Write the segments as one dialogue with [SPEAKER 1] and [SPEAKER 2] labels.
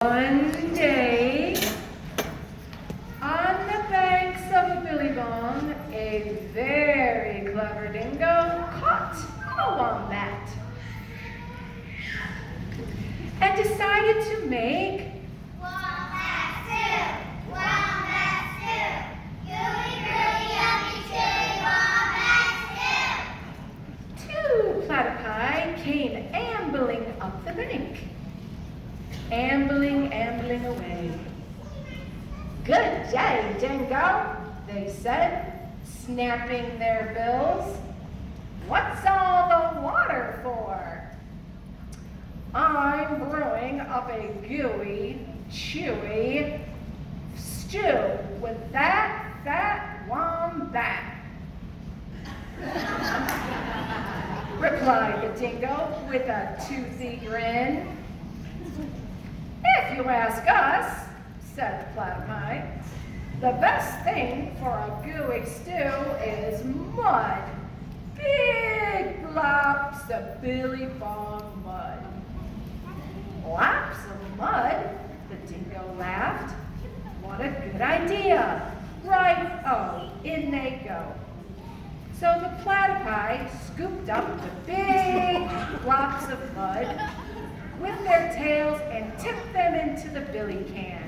[SPEAKER 1] One day, on the banks of a billy bong, a very clever dingo caught a wombat and decided to make
[SPEAKER 2] Wombat stew! Wombat stew! Gooey, gooey, yummy, chewy wombat stew!
[SPEAKER 1] Two platypi came ambling up the bank. Ambling away. "Good day, Dingo," they said, snapping their bills. "What's all the water for?" "I'm brewing up a gooey, chewy stew with that fat wombat," replied the dingo with a toothy grin. "If you ask us," said the platypi, "the best thing for a gooey stew is mud. Big globs of billy bong mud." "Lots of mud?" the dingo laughed. "What a good idea. Right, in they go." So the platypi scooped up the big blocks of mud with their tails and tipped them into the billy can.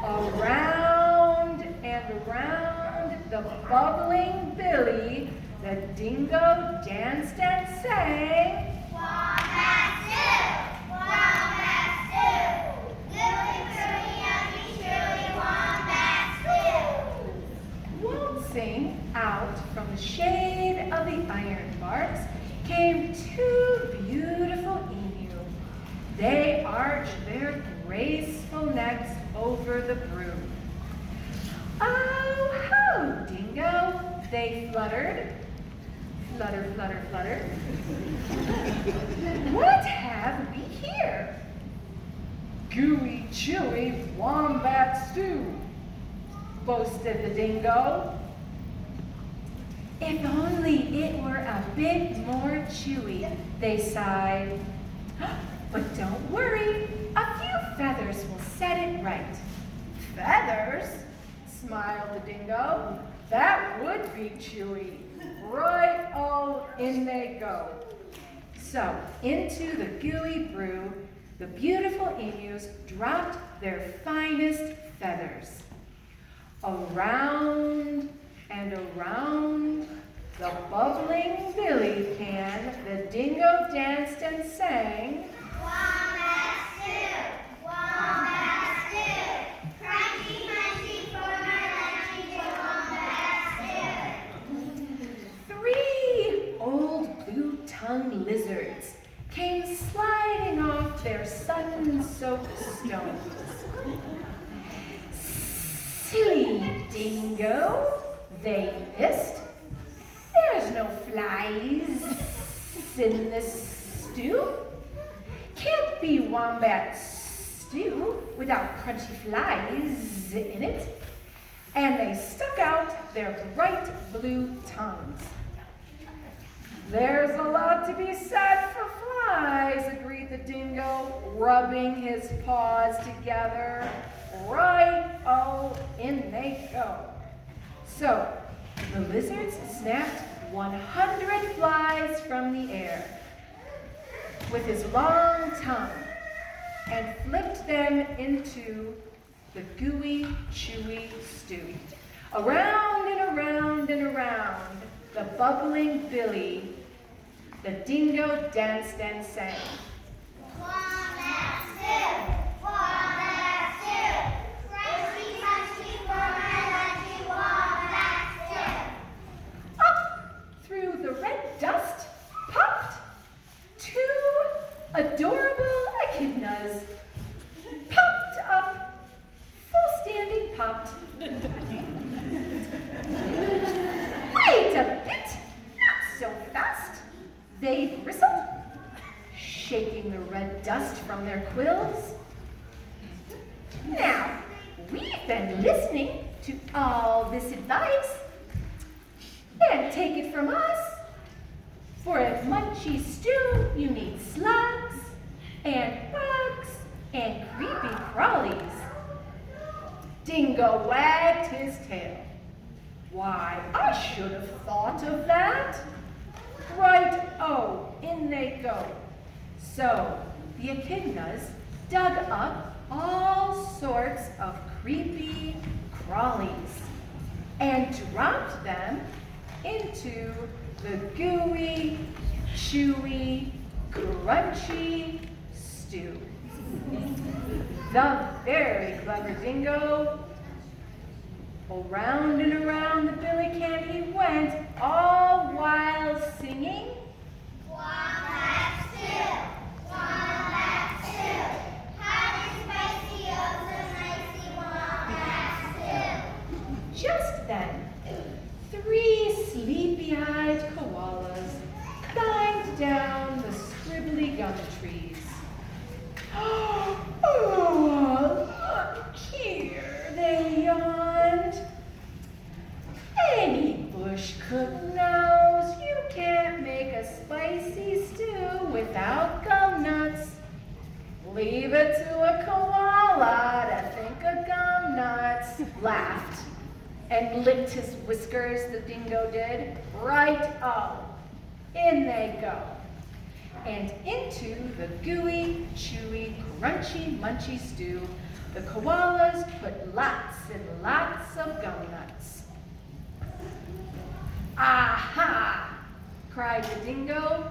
[SPEAKER 1] Around and around the bubbling billy, the dingo danced and sang,
[SPEAKER 2] Wombat stew! Wombat stew! Gooey, gooey, yummy, chewy wombat stew!
[SPEAKER 1] Waltzing out from the shade of the iron barks came two beautiful emus. They arched their graceful necks over the brew. "Oh ho, Dingo," they fluttered. Flutter, flutter, flutter. "What have we here?" "Gooey, chewy wombat stew," boasted the dingo. "If only it were a bit more chewy," they sighed. "But don't worry, a few feathers will set it right." "Feathers?" smiled the dingo. "That would be chewy." Right, in they go. So into the gooey brew, the beautiful emus dropped their finest feathers. Around and around the bubbling billy can, the dingo danced and sang,
[SPEAKER 2] Wombat stew! Wombat stew! Crunchy, crunchy for my lunchy wombat stew!
[SPEAKER 1] Three old blue-tongued lizards came sliding off their sun-soaked stones. "Silly dingo," they hissed. "There's no flies in this stew. Can't be wombat stew without crunchy flies in it." And they stuck out their bright blue tongues. "There's a lot to be said for flies," agreed the dingo, rubbing his paws together. Right, in they go. So the lizards snapped 100 flies from the air with his long tongue and flipped them into the gooey, chewy stew. Around and around and around the bubbling billy, the dingo danced and sang,
[SPEAKER 2] Wombat stew! Wombat stew! Crunchy, crunchy for my lunchy wombat stew!
[SPEAKER 1] Up through the red dust popped two adorable echidnas. Popped up, full standing popped. "Wait a bit, not so fast," they bristled, shaking the red dust from their quills. "Now, we've been listening to all this advice, and take it from us. For a munchy stew, you need slugs and bugs and creepy crawlies. Dingo wagged his tail. Why, I should have thought of that. Right-o, in they go. So the echidnas dug up all sorts of creepy crawlies and dropped them into the gooey, chewy, crunchy stew. The very clever dingo, around and around the billy can he went, all while singing,
[SPEAKER 2] Wombat stew, wombat stew, hot and spicy, oh so nicey, wombat stew.
[SPEAKER 1] Just then, 3 sleepy-eyed koalas climbed down the scribbly gum trees. Oh, look here, they yawned. Any bush cook knows you can't make a spicy stew without gum nuts. Leave it to a koala to think of gum nuts, laughed, and licked his whiskers, the dingo did. Right-o, in they go. And into the gooey, chewy, crunchy, munchy stew, the koalas put lots and lots of gum nuts. Aha! Cried the dingo.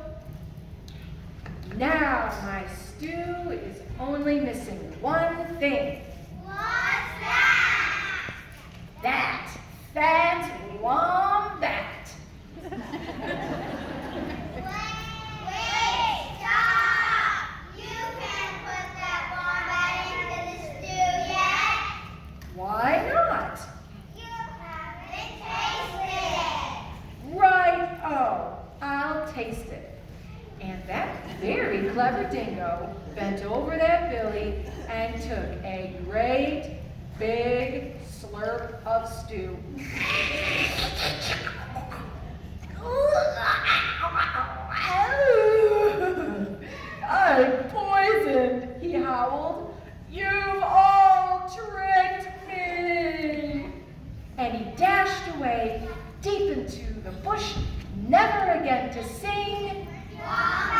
[SPEAKER 1] Now my stew is only missing one thing.
[SPEAKER 2] What's that?
[SPEAKER 1] That fat wombat.
[SPEAKER 2] Wait, stop! You can't put that wombat into the stew yet.
[SPEAKER 1] Why not?
[SPEAKER 2] You haven't tasted it.
[SPEAKER 1] Right-o, I'll taste it. And that very clever dingo bent over that billy and took a great big slurp of stew. I'm poisoned, he howled. You've all tricked me. And he dashed away deep into the bush, never again to sing.
[SPEAKER 2] Wombat